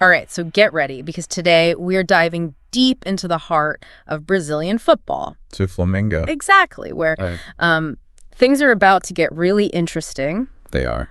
All right, so get ready, because today we're diving deep into the heart of Brazilian football. To Flamengo. Exactly, where things are about to get really interesting. They are.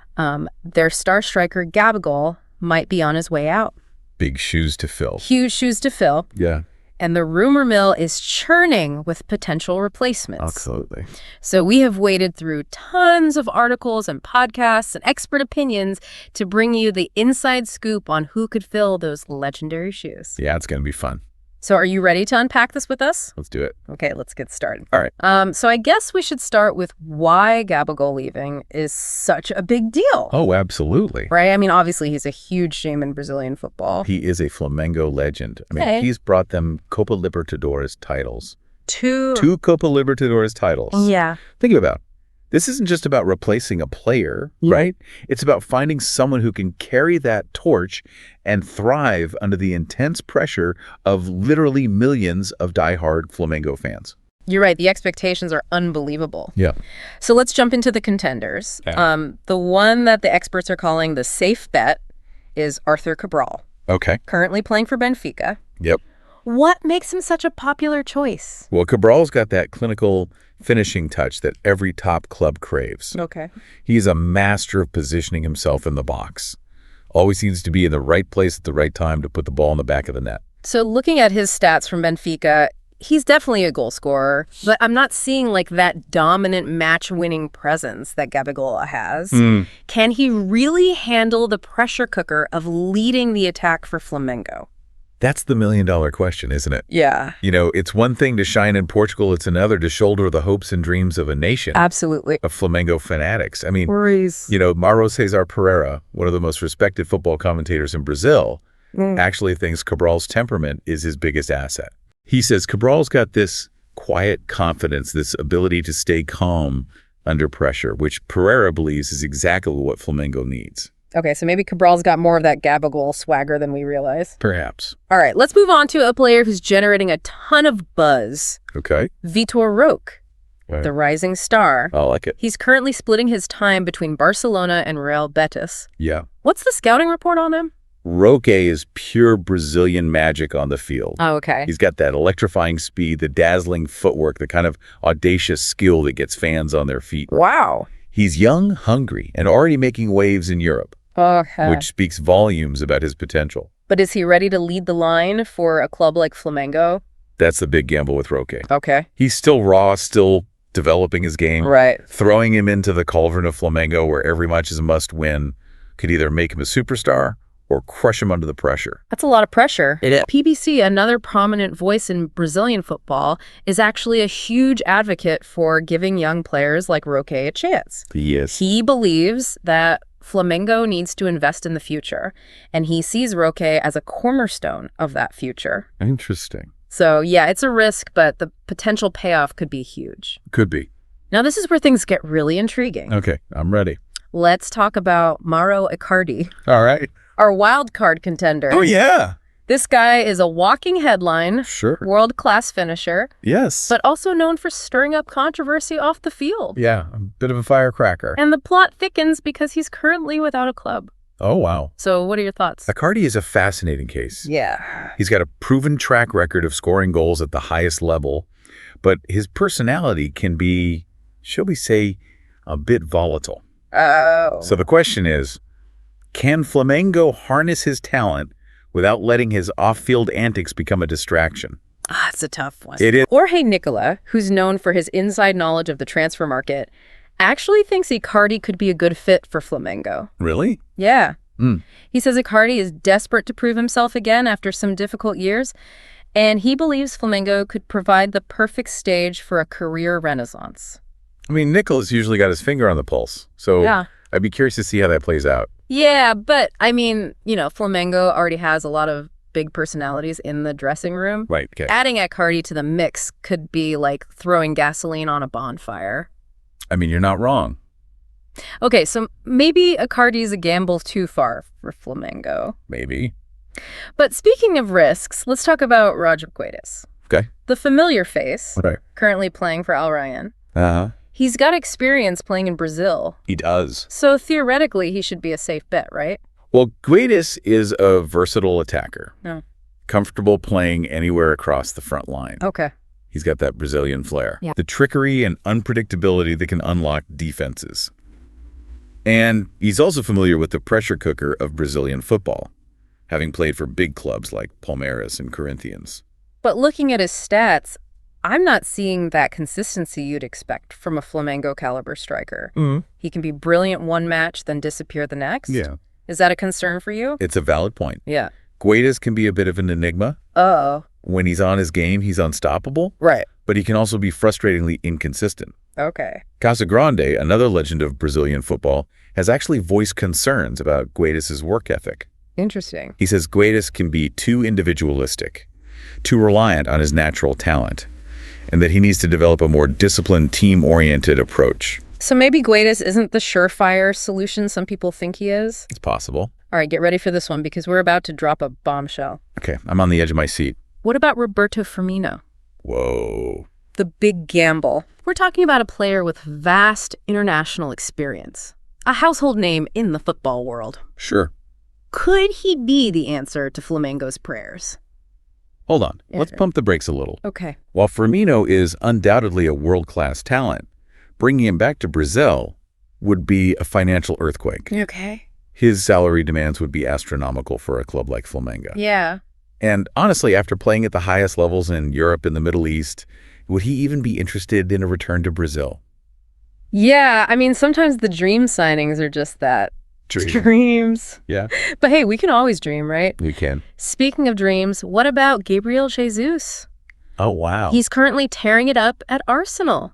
Their star striker, Gabigol, might be on his way out. Big shoes to fill. Huge shoes to fill. Yeah. And the rumor mill is churning with potential replacements. Absolutely. So we have waded through tons of articles and podcasts and expert opinions to bring you the inside scoop on who could fill those legendary shoes. Yeah, it's going to be fun. So are you ready to unpack this with us? Let's do it. Okay, let's get started. All right. So I guess we should start with why Gabigol leaving is such a big deal. Oh, absolutely. Right? I mean, obviously, he's a huge name in Brazilian football. He is a Flamengo legend. I mean, he's brought them Copa Libertadores titles. Two Copa Libertadores titles. Yeah. Think about it. This isn't just about replacing a player, right? It's about finding someone who can carry that torch and thrive under the intense pressure of literally millions of diehard Flamengo fans. You're right. The expectations are unbelievable. Yeah. So let's jump into the contenders. Yeah. The one that the experts are calling the safe bet is Arthur Cabral. Okay. Currently playing for Benfica. Yep. What makes him such a popular choice? Well, Cabral's got that clinical finishing touch that every top club craves. Okay. He's a master of positioning himself in the box. Always seems to be in the right place at the right time to put the ball in the back of the net. So looking at his stats from Benfica, he's definitely a goal scorer, but I'm not seeing like that dominant match-winning presence that Gabigol has. Can he really handle the pressure cooker of leading the attack for Flamengo? That's the million-dollar question, isn't it? Yeah. You know, it's one thing to shine in Portugal. It's another to shoulder the hopes and dreams of a nation. Absolutely. Of Flamengo fanatics. I mean, Worries. you know, Mauro Cezar Pereira, one of the most respected football commentators in Brazil, actually thinks Cabral's temperament is his biggest asset. He says Cabral's got this quiet confidence, this ability to stay calm under pressure, which Pereira believes is exactly what Flamengo needs. Okay, so maybe Cabral's got more of that Gabigol swagger than we realize. Perhaps. All right, let's move on to a player who's generating a ton of buzz. Okay. Vitor Roque, the rising star. I like it. He's currently splitting his time between Barcelona and Real Betis. Yeah. What's the scouting report on him? Roque is pure Brazilian magic on the field. Oh, okay. He's got that electrifying speed, the dazzling footwork, the kind of audacious skill that gets fans on their feet. Wow. He's young, hungry, and already making waves in Europe. Okay. Which speaks volumes about his potential. But is he ready to lead the line for a club like Flamengo? That's the big gamble with Roque. Okay. He's still raw, still developing his game. Right. Throwing him into the cauldron of Flamengo, where every match is a must-win, could either make him a superstar or crush him under the pressure. That's a lot of pressure. It is. PBC, another prominent voice in Brazilian football, is actually a huge advocate for giving young players like Roque a chance. Yes. He believes that Flamengo needs to invest in the future, and he sees Roque as a cornerstone of that future. Interesting. So, yeah, it's a risk, but the potential payoff could be huge. Could be. Now, this is where things get really intriguing. Okay, I'm ready. Let's talk about Mauro Icardi, All right. our wild card contender. Oh, yeah. This guy is a walking headline, Sure. world-class finisher, Yes. but also known for stirring up controversy off the field. Yeah, a bit of a firecracker. And the plot thickens because he's currently without a club. Oh, wow. So what are your thoughts? Icardi is a fascinating case. Yeah. He's got a proven track record of scoring goals at the highest level, but his personality can be, shall we say, a bit volatile. Oh. So the question is, can Flamengo harness his talent without letting his off-field antics become a distraction? It's a tough one. It is. Jorge Nicola, who's known for his inside knowledge of the transfer market, actually thinks Icardi could be a good fit for Flamengo. Really? Yeah. He says Icardi is desperate to prove himself again after some difficult years, and he believes Flamengo could provide the perfect stage for a career renaissance. I mean, Nicola's usually got his finger on the pulse, so Yeah. I'd be curious to see how that plays out. Yeah, but I mean, you know, Flamengo already has a lot of big personalities in the dressing room. Right, okay. Adding Icardi to the mix could be like throwing gasoline on a bonfire. I mean, you're not wrong. Okay, so maybe Icardi's a gamble too far for Flamengo. Maybe. But speaking of risks, let's talk about Róger Guedes. Okay. The familiar face, Right. currently playing for Al Rayyan. Uh-huh. He's got experience playing in Brazil. He does. So theoretically, he should be a safe bet, right? Well, Guedes is a versatile attacker, No. comfortable playing anywhere across the front line. Okay. He's got that Brazilian flair. Yeah. The trickery and unpredictability that can unlock defenses. And he's also familiar with the pressure cooker of Brazilian football, having played for big clubs like Palmeiras and Corinthians. But looking at his stats, I'm not seeing that consistency you'd expect from a Flamengo caliber striker. He can be brilliant one match, then disappear the next. Yeah. Is that a concern for you? It's a valid point. Yeah. Guedes can be a bit of an enigma. Oh. When he's on his game, he's unstoppable. Right. But he can also be frustratingly inconsistent. Okay. Casagrande, another legend of Brazilian football, has actually voiced concerns about Guedes' work ethic. Interesting. He says Guedes can be too individualistic, too reliant on his natural talent, and that he needs to develop a more disciplined, team-oriented approach. So maybe Guedes isn't the surefire solution some people think he is? It's possible. All right, get ready for this one because we're about to drop a bombshell. Okay, I'm on the edge of my seat. What about Roberto Firmino? Whoa. The big gamble. We're talking about a player with vast international experience, a household name in the football world. Sure. Could he be the answer to Flamengo's prayers? Hold on. Let's pump the brakes a little. Okay. While Firmino is undoubtedly a world-class talent, bringing him back to Brazil would be a financial earthquake. Okay. His salary demands would be astronomical for a club like Flamengo. Yeah. And honestly, after playing at the highest levels in Europe and the Middle East, would he even be interested in a return to Brazil? Yeah, I mean, sometimes the dream signings are just that. Dreams. Yeah. But hey, we can always dream, right? We can. Speaking of dreams, what about Gabriel Jesus? Oh, wow. He's currently tearing it up at Arsenal.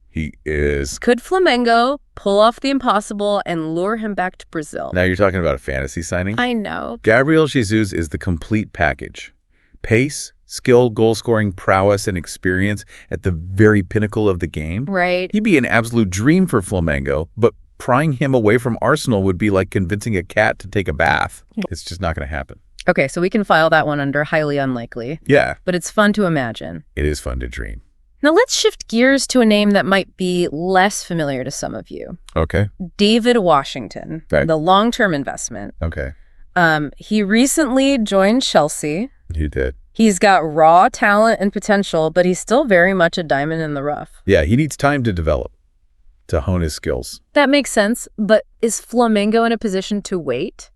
He is. Could Flamengo pull off the impossible and lure him back to Brazil? Now you're talking about a fantasy signing? I know. Gabriel Jesus is the complete package. Pace, skill, goal-scoring prowess, and experience at the very pinnacle of the game. Right. He'd be an absolute dream for Flamengo, but prying him away from Arsenal would be like convincing a cat to take a bath. It's just not going to happen. Okay, so we can file that one under highly unlikely. Yeah. But it's fun to imagine. It is fun to dream. Now let's shift gears to a name that might be less familiar to some of you. Okay. David Washington, Right. the long-term investment. Okay. He recently joined Chelsea. You did. He's got raw talent and potential, but he's still very much a diamond in the rough. Yeah, he needs time to develop, to hone his skills. That makes sense, but is Flamengo in a position to wait?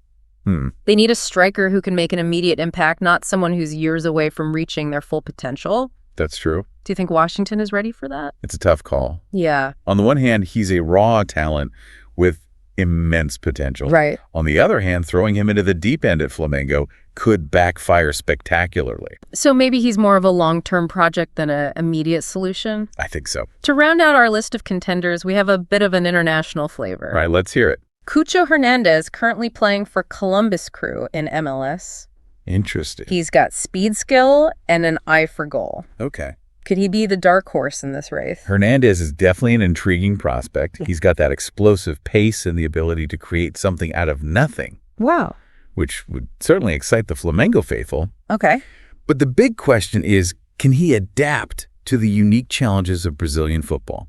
They need a striker who can make an immediate impact, not someone who's years away from reaching their full potential. That's true. Do you think Washington is ready for that? It's a tough call. Yeah. On the one hand, he's a raw talent with immense potential. Right. On the other hand, throwing him into the deep end at Flamengo could backfire spectacularly. So maybe he's more of a long-term project than an immediate solution? I think so. To round out our list of contenders, we have a bit of an international flavor. All right, let's hear it. Cucho Hernandez, currently playing for Columbus Crew in MLS. Interesting. He's got speed skill and an eye for goal. Okay. Could he be the dark horse in this race? Hernandez is definitely an intriguing prospect. He's got that explosive pace and the ability to create something out of nothing. Wow. Which would certainly excite the Flamengo faithful. Okay. But the big question is, can he adapt to the unique challenges of Brazilian football?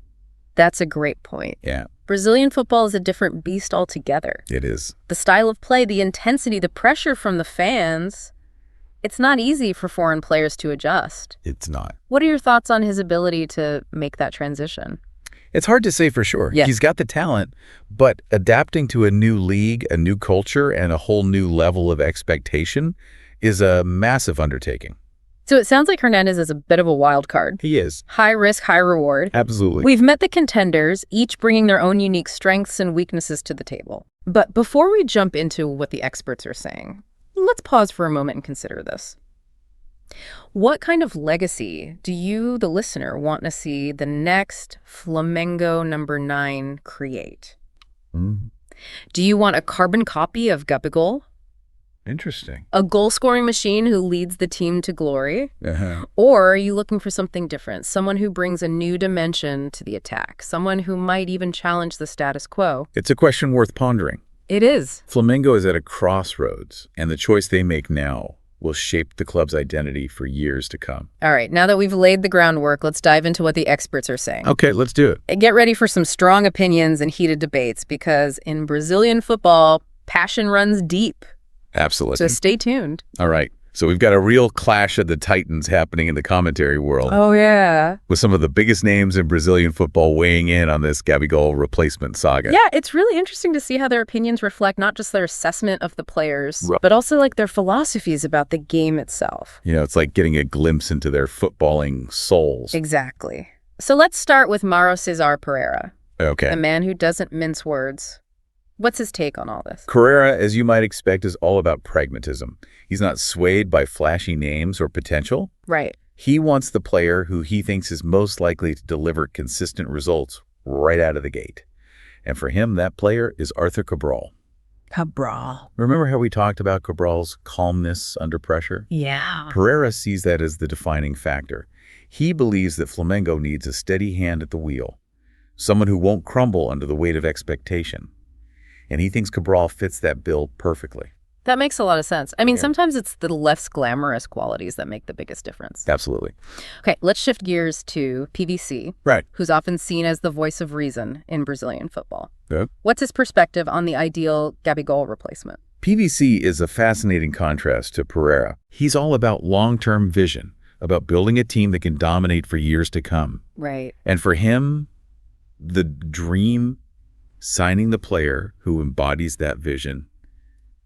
That's a great point. Yeah, Brazilian football is a different beast altogether. it is. The style of play, the intensity, the pressure from the fans, it's not easy for foreign players to adjust. It's not. What are your thoughts on his ability to make that transition? It's hard to say for sure. Yeah. He's got the talent, but adapting to a new league, a new culture, and a whole new level of expectation is a massive undertaking. So it sounds like Hernandez is a bit of a wild card. He is. High risk, high reward. Absolutely. We've met the contenders, each bringing their own unique strengths and weaknesses to the table. But before we jump into what the experts are saying, let's pause for a moment and consider this. What kind of legacy do you, the listener, want to see the next Flamengo number 9 create? Do you want a carbon copy of Gabigol? Interesting. A goal-scoring machine who leads the team to glory? Uh-huh. Or are you looking for something different? Someone who brings a new dimension to the attack? Someone who might even challenge the status quo? It's a question worth pondering. It is. Flamengo is at a crossroads, and the choice they make now will shape the club's identity for years to come. All right, now that we've laid the groundwork, let's dive into what the experts are saying. Okay, let's do it. Get ready for some strong opinions and heated debates, because in Brazilian football, passion runs deep. Absolutely. So stay tuned. All right. So we've got a real clash of the titans happening in the commentary world. Oh, yeah. With some of the biggest names in Brazilian football weighing in on this Gabigol replacement saga. Yeah, it's really interesting to see how their opinions reflect not just their assessment of the players, but also like their philosophies about the game itself. You know, it's like getting a glimpse into their footballing souls. Exactly. So let's start with Mauro Cezar Pereira. Okay. A man who doesn't mince words. What's his take on all this? Pereira, as you might expect, is all about pragmatism. He's not swayed by flashy names or potential. Right. He wants the player who he thinks is most likely to deliver consistent results right out of the gate. And for him, that player is Arthur Cabral. Cabral. Remember how we talked about Cabral's calmness under pressure? Yeah. Pereira sees that as the defining factor. He believes that Flamengo needs a steady hand at the wheel, someone who won't crumble under the weight of expectation. And he thinks Cabral fits that bill perfectly. That makes a lot of sense. I mean, sometimes it's the less glamorous qualities that make the biggest difference. Absolutely. Okay, let's shift gears to PVC, Right. who's often seen as the voice of reason in Brazilian football. Yeah. What's his perspective on the ideal Gabigol replacement? PVC is a fascinating contrast to Pereira. He's all about long-term vision, about building a team that can dominate for years to come. Right. And for him, the dream, signing the player who embodies that vision,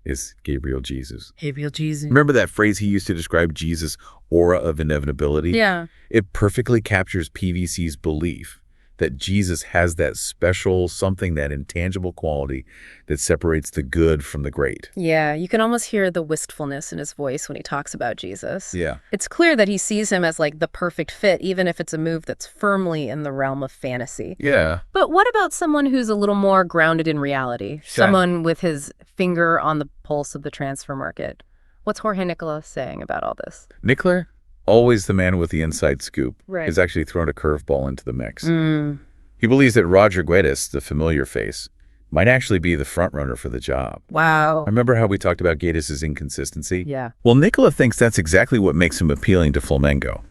is Gabriel Jesus. Gabriel Jesus. Remember that phrase he used to describe Jesus' aura of inevitability? Yeah. It perfectly captures PVC's belief that Jesus has that special something, that intangible quality that separates the good from the great. Yeah, you can almost hear the wistfulness in his voice when he talks about Jesus. Yeah. It's clear that he sees him as like the perfect fit, even if it's a move that's firmly in the realm of fantasy. Yeah. But what about someone who's a little more grounded in reality? Sure. Someone with his finger on the pulse of the transfer market? What's Jorge Nicola saying about all this? Nicola, always the man with the inside scoop, Right. has actually thrown a curveball into the mix. He believes that Róger Guedes, the familiar face, might actually be the frontrunner for the job. Wow. Remember how we talked about Guedes' inconsistency? Yeah. Well, Nicola thinks that's exactly what makes him appealing to Flamengo.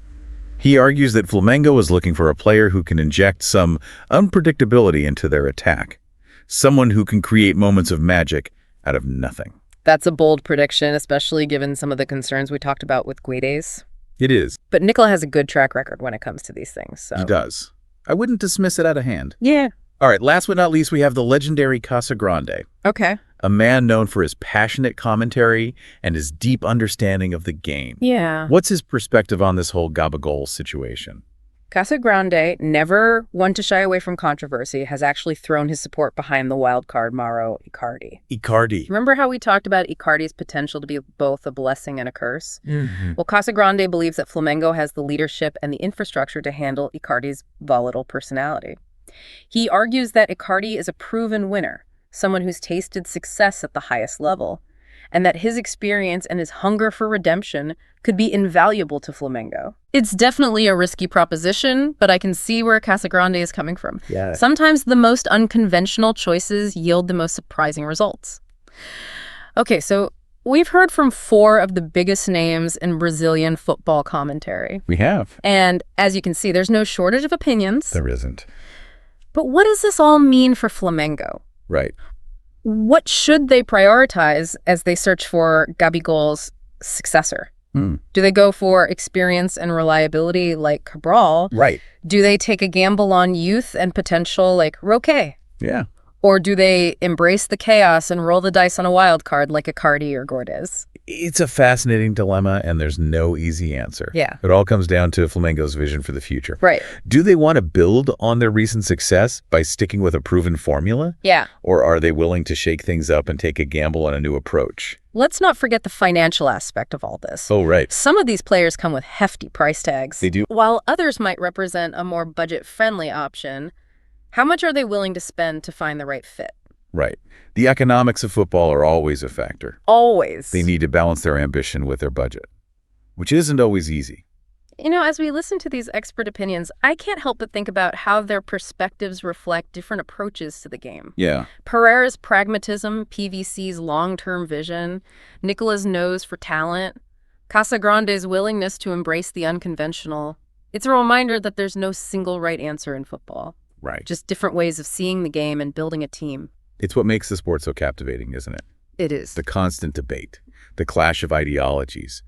He argues that Flamengo is looking for a player who can inject some unpredictability into their attack, someone who can create moments of magic out of nothing. That's a bold prediction, especially given some of the concerns we talked about with Guedes. It is. But Nicola has a good track record when it comes to these things. So. He does. I wouldn't dismiss it out of hand. Yeah. All right, last but not least, we have the legendary Casagrande, Okay. a man known for his passionate commentary and his deep understanding of the game. Yeah. What's his perspective on this whole Gabigol situation? Casagrande, never one to shy away from controversy, has actually thrown his support behind the wild card Mauro Icardi. Icardi. Remember how we talked about Icardi's potential to be both a blessing and a curse? Mm-hmm. Well, Casagrande believes that Flamengo has the leadership and the infrastructure to handle Icardi's volatile personality. He argues that Icardi is a proven winner, someone who's tasted success at the highest level, and that his experience and his hunger for redemption could be invaluable to Flamengo. It's definitely a risky proposition, but I can see where Casagrande is coming from. Yeah. Sometimes the most unconventional choices yield the most surprising results. Okay, so we've heard from 4 of the biggest names in Brazilian football commentary. We have. And as you can see, there's no shortage of opinions. There isn't. But what does this all mean for Flamengo? Right. What should they prioritize as they search for Gabigol's successor? Do they go for experience and reliability like Cabral? Right. Do they take a gamble on youth and potential like Roque? Yeah. Or do they embrace the chaos and roll the dice on a wild card like Icardi or Guedes? It's a fascinating dilemma, and there's no easy answer. Yeah. It all comes down to Flamengo's vision for the future. Right. Do they want to build on their recent success by sticking with a proven formula? Yeah. Or are they willing to shake things up and take a gamble on a new approach? Let's not forget the financial aspect of all this. Oh, right. Some of these players come with hefty price tags. They do. While others might represent a more budget-friendly option, how much are they willing to spend to find the right fit? Right. The economics of football are always a factor. Always. They need to balance their ambition with their budget, which isn't always easy. You know, as we listen to these expert opinions, I can't help but think about how their perspectives reflect different approaches to the game. Yeah. Pereira's pragmatism, PVC's long-term vision, Nicola's nose for talent, Casagrande's willingness to embrace the unconventional. It's a reminder that there's no single right answer in football. Right. Just different ways of seeing the game and building a team. It's what makes the sport so captivating, isn't it? It is. The constant debate, the clash of ideologies,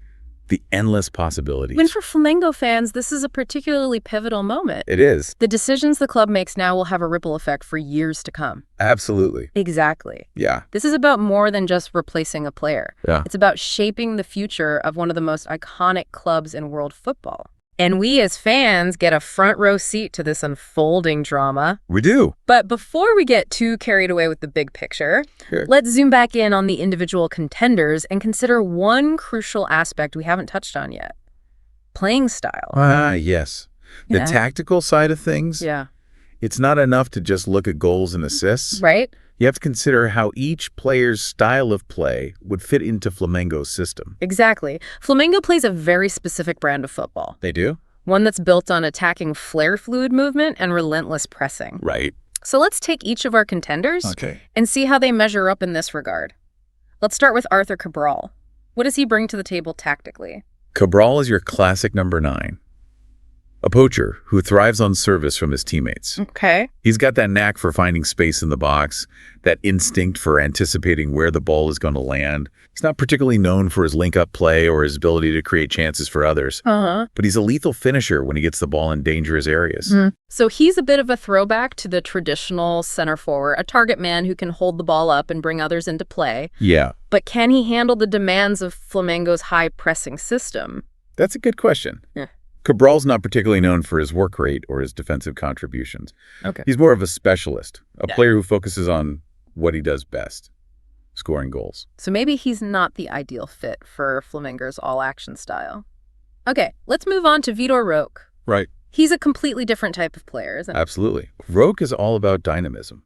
the endless possibilities. When for Flamengo fans, this is a particularly pivotal moment. It is. The decisions the club makes now will have a ripple effect for years to come. Absolutely. Exactly. Yeah. This is about more than just replacing a player. Yeah. It's about shaping the future of one of the most iconic clubs in world football. And we as fans get a front row seat to this unfolding drama. We do. But before we get too carried away with the big picture, Sure. let's zoom back in on the individual contenders and consider one crucial aspect we haven't touched on yet. Playing style. Yes. The Yeah. tactical side of things, Yeah. it's not enough to just look at goals and assists. Right? You have to consider how each player's style of play would fit into Flamengo's system. Exactly. Flamengo plays a very specific brand of football. They do? One that's built on attacking flare-fluid movement and relentless pressing. Right. So let's take each of our contenders Okay. and see how they measure up in this regard. Let's start with Arthur Cabral. What does he bring to the table tactically? Cabral is your classic number 9. A poacher who thrives on service from his teammates. Okay. He's got that knack for finding space in the box, that instinct for anticipating where the ball is going to land. He's not particularly known for his link-up play or his ability to create chances for others, but he's a lethal finisher when he gets the ball in dangerous areas. So he's a bit of a throwback to the traditional center forward, a target man who can hold the ball up and bring others into play. Yeah, But can he handle the demands of Flamengo's high-pressing system? that's a good question. Yeah. Cabral's not particularly known for his work rate or his defensive contributions. Okay. He's more of a specialist, a Yeah. player who focuses on what he does best, scoring goals. So maybe he's not the ideal fit for Flamengo's all-action style. Okay, let's move on to Vitor Roque. Right. He's a completely different type of player, isn't he? Absolutely. Roque is all about dynamism,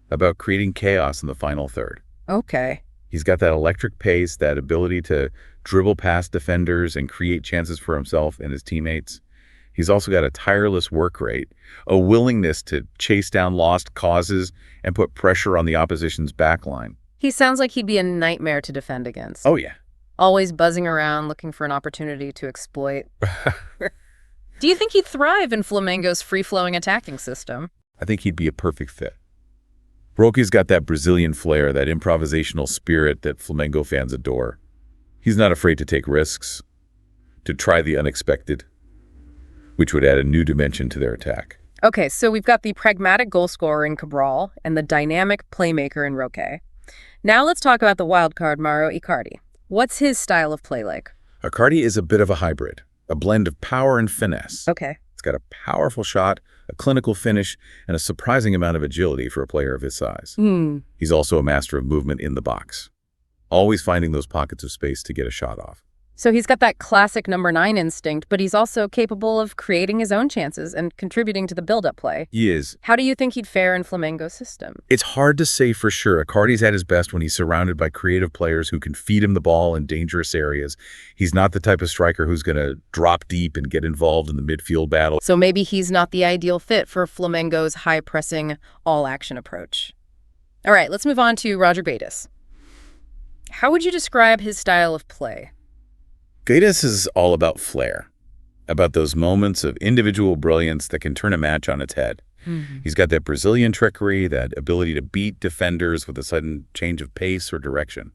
about creating chaos in the final third. Okay. He's got that electric pace, that ability to dribble past defenders and create chances for himself and his teammates. He's also got a tireless work rate, a willingness to chase down lost causes and put pressure on the opposition's backline. He sounds like he'd be a nightmare to defend against. Oh, yeah. Always buzzing around, looking for an opportunity to exploit. Do you think he'd thrive in Flamengo's free-flowing attacking system? I think he'd be a perfect fit. Roque's got that Brazilian flair, that improvisational spirit that Flamengo fans adore. He's not afraid to take risks, to try the unexpected, which would add a new dimension to their attack. Okay, so we've got the pragmatic goal scorer in Cabral and the dynamic playmaker in Roque. Now let's talk about the wild card, Mauro Icardi. What's his style of play like? Icardi is a bit of a hybrid, a blend of power and finesse. Okay. He's got a powerful shot, a clinical finish, and a surprising amount of agility for a player of his size. He's also a master of movement in the box, always finding those pockets of space to get a shot off. So he's got that classic number 9 instinct, but he's also capable of creating his own chances and contributing to the build-up play. He is. How do you think he'd fare in Flamengo's system? It's hard to say for sure. Icardi's at his best when he's surrounded by creative players who can feed him the ball in dangerous areas. He's not the type of striker who's going to drop deep and get involved in the midfield battle. So maybe he's not the ideal fit for Flamengo's high-pressing, all-action approach. All right, let's move on to Róger Guedes. How would you describe his style of play? Guedes is all about flair, about those moments of individual brilliance that can turn a match on its head. He's got that Brazilian trickery, that ability to beat defenders with a sudden change of pace or direction.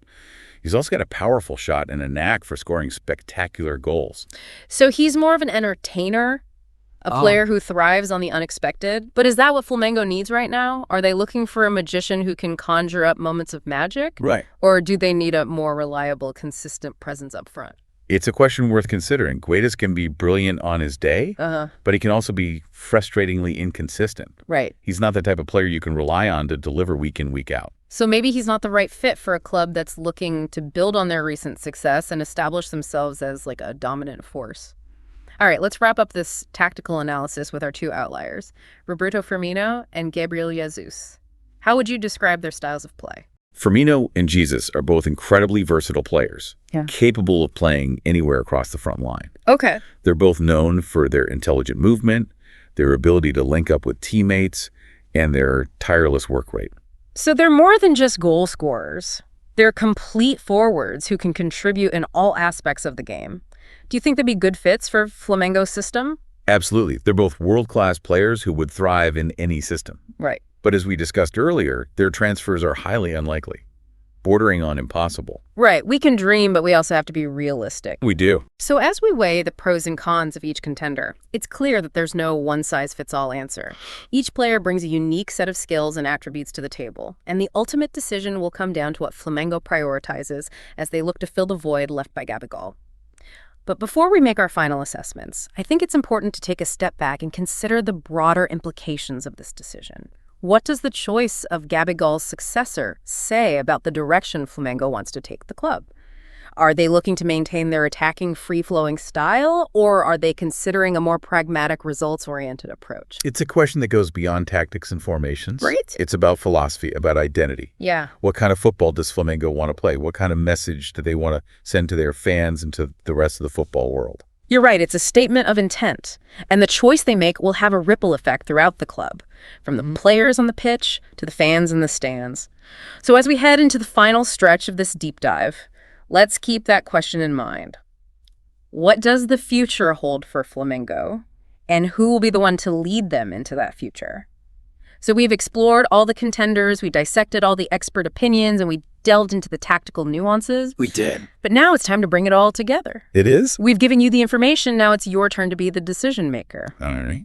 He's also got a powerful shot and a knack for scoring spectacular goals. So he's more of an entertainer, a player who thrives on the unexpected. But is that what Flamengo needs right now? Are they looking for a magician who can conjure up moments of magic? Right. Or do they need a more reliable, consistent presence up front? It's a question worth considering. Guedes can be brilliant on his day, but he can also be frustratingly inconsistent. Right. He's not the type of player you can rely on to deliver week in, week out. So maybe he's not the right fit for a club that's looking to build on their recent success and establish themselves as like a dominant force. All right, let's wrap up this tactical analysis with our two outliers, Roberto Firmino and Gabriel Jesus. How would you describe their styles of play? Firmino and Jesus are both incredibly versatile players, Yeah. capable of playing anywhere across the front line. Okay. They're both known for their intelligent movement, their ability to link up with teammates, and their tireless work rate. So they're more than just goal scorers. They're complete forwards who can contribute in all aspects of the game. Do you think they'd be good fits for Flamengo's system? Absolutely. They're both world-class players who would thrive in any system. Right. But as we discussed earlier, their transfers are highly unlikely. bordering on impossible. Right. We can dream, but we also have to be realistic. We do. So as we weigh the pros and cons of each contender, it's clear that there's no one-size-fits-all answer. Each player brings a unique set of skills and attributes to the table, and the ultimate decision will come down to what Flamengo prioritizes as they look to fill the void left by Gabigol. But before we make our final assessments, I think it's important to take a step back and consider the broader implications of this decision. What does the choice of Gabigol's successor say about the direction Flamengo wants to take the club? Are they looking to maintain their attacking, free-flowing style, or are they considering a more pragmatic, results-oriented approach? It's a question that goes beyond tactics and formations. Right. It's about philosophy, about identity. Yeah. What kind of football does Flamengo want to play? What kind of message do they want to send to their fans and to the rest of the football world? You're right. It's a statement of intent. And the choice they make will have a ripple effect throughout the club, from the players on the pitch to the fans in the stands. So as we head into the final stretch of this deep dive, let's keep that question in mind. What does the future hold for Flamengo? And who will be the one to lead them into that future? So we've explored all the contenders, we dissected all the expert opinions, and we delved into the tactical nuances. We did. But now it's time to bring it all together. It is? We've given you the information, now it's your turn to be the decision maker. All right.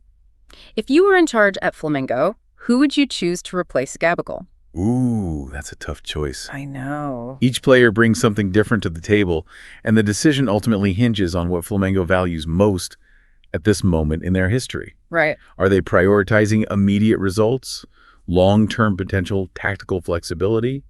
If you were in charge at Flamengo, who would you choose to replace Gabigol? Ooh, that's a tough choice. I know. Each player brings something different to the table, and the decision ultimately hinges on what Flamengo values most at this moment in their history. Right. Are they prioritizing immediate results, long-term potential tactical flexibility,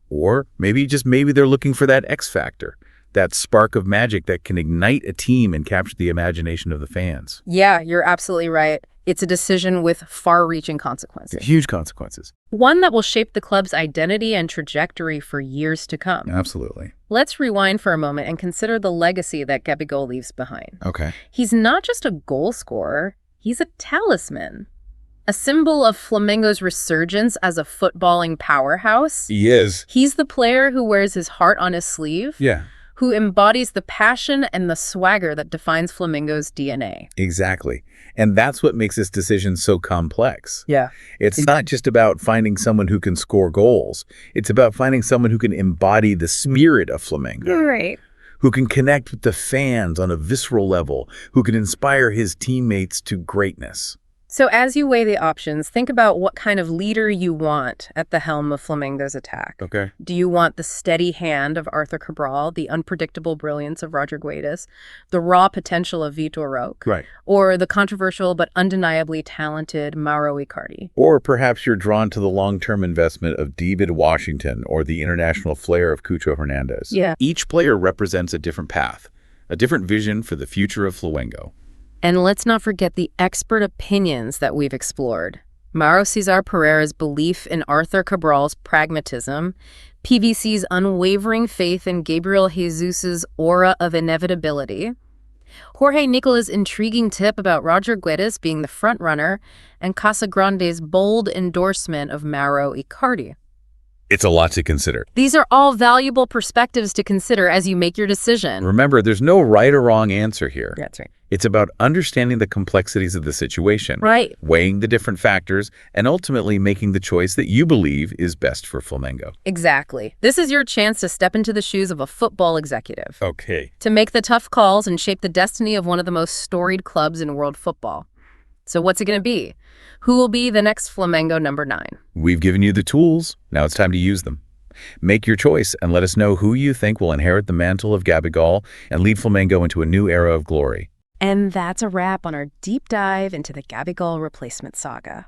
or maybe they're looking for that X factor, that spark of magic that can ignite a team and capture the imagination of the fans? Yeah, you're absolutely right. It's a decision with far-reaching consequences. Huge consequences. One that will shape the club's identity and trajectory for years to come. Absolutely. Let's rewind for a moment and consider the legacy that Gabigol leaves behind. Okay. He's not just a goal scorer, he's a talisman. A symbol of Flamengo's resurgence as a footballing powerhouse. He is. He's the player who wears his heart on his sleeve. Yeah. Who embodies the passion and the swagger that defines Flamengo's DNA. Exactly. And that's what makes this decision so complex. Yeah. It's not just about finding someone who can score goals. It's about finding someone who can embody the spirit of Flamengo. Right. Who can connect with the fans on a visceral level, who can inspire his teammates to greatness. So as you weigh the options, think about what kind of leader you want at the helm of Flamengo's attack. Okay. Do you want the steady hand of Arthur Cabral, the unpredictable brilliance of Róger Guedes, the raw potential of Vitor Roque, Right. or the controversial but undeniably talented Mauro Icardi? Or perhaps you're drawn to the long-term investment of David Washington or the international flair of Cucho Hernandez. Yeah. Each player represents a different path, a different vision for the future of Flamengo. And let's not forget the expert opinions that we've explored. Mauro Cezar Pereira's belief in Arthur Cabral's pragmatism, PVC's unwavering faith in Gabriel Jesus's aura of inevitability, Jorge Nicola's intriguing tip about Róger Guedes being the frontrunner, and Casagrande's bold endorsement of Mauro Icardi. It's a lot to consider. These are all valuable perspectives to consider as you make your decision. Remember, there's no right or wrong answer here. That's right. It's about understanding the complexities of the situation, Right. weighing the different factors, and ultimately making the choice that you believe is best for Flamengo. Exactly. This is your chance to step into the shoes of a football executive. Okay. To make the tough calls and shape the destiny of one of the most storied clubs in world football. So what's it going to be? Who will be the next Flamengo number 9? We've given you the tools. Now it's time to use them. Make your choice and let us know who you think will inherit the mantle of Gabigol and lead Flamengo into a new era of glory. And that's a wrap on our deep dive into the Gabigol replacement saga.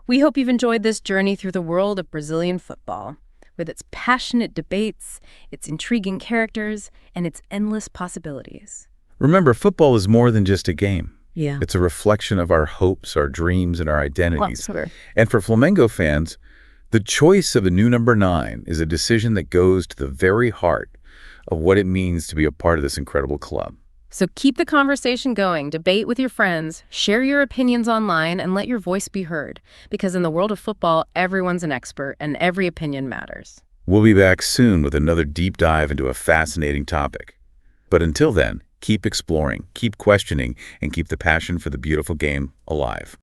We hope you've enjoyed this journey through the world of Brazilian football, with its passionate debates, its intriguing characters, and its endless possibilities. Remember, football is more than just a game. Yeah. It's a reflection of our hopes, our dreams, and our identities. Well, sure. And for Flamengo fans, the choice of a new number 9 is a decision that goes to the very heart of what it means to be a part of this incredible club. So keep the conversation going, debate with your friends, share your opinions online, and let your voice be heard. Because in the world of football, everyone's an expert, and every opinion matters. We'll be back soon with another deep dive into a fascinating topic. But until then, keep exploring, keep questioning, and keep the passion for the beautiful game alive.